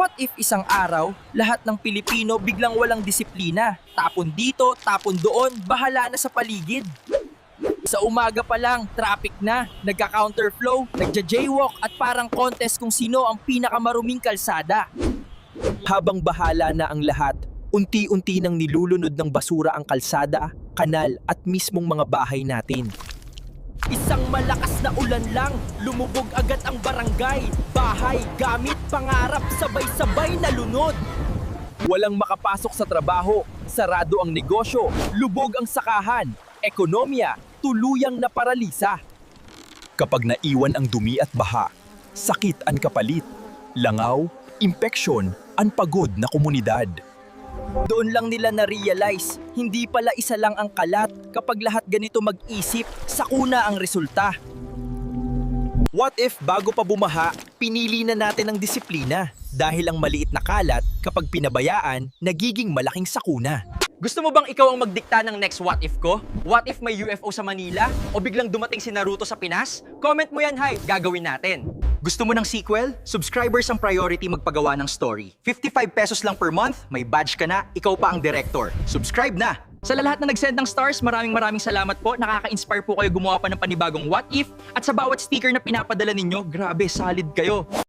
What if isang araw, lahat ng Pilipino biglang walang disiplina? Tapon dito, tapon doon, bahala na sa paligid. Sa umaga pa lang, traffic na, nagka-counterflow, nagja-jaywalk at parang contest kung sino ang pinakamaruming kalsada. Habang bahala na ang lahat, unti-unti nang nilulunod ng basura ang kalsada, kanal at mismong mga bahay natin. Isang malakas na ulan lang, lumubog agad ang barangay. Bahay, gamit, pangarap, sabay-sabay na lunod. Walang makapasok sa trabaho, sarado ang negosyo, lubog ang sakahan, ekonomiya, tuluyang naparalisa. Kapag naiwan ang dumi at baha, sakit ang kapalit, langaw, impeksyon, ang pagod na komunidad. Doon lang nila na-realize, hindi pala isa lang ang kalat. Kapag lahat ganito mag-isip, sakuna ang resulta. What if bago pa bumaha, pinili na natin ang disiplina? Dahil ang maliit na kalat, kapag pinabayaan, nagiging malaking sakuna. Gusto mo bang ikaw ang magdikta ng next what if ko? What if may UFO sa Manila? O biglang dumating si Naruto sa Pinas? Comment mo yan, hay! Gagawin natin! Gusto mo ng sequel? Subscribers ang priority magpagawa ng story. 55 pesos lang per month, may badge ka na, ikaw pa ang director. Subscribe na! Sa lahat na nag-send ng stars, maraming salamat po. Nakaka-inspire po kayo gumawa pa ng panibagong what if. At sa bawat sticker na pinapadala ninyo, grabe, solid kayo.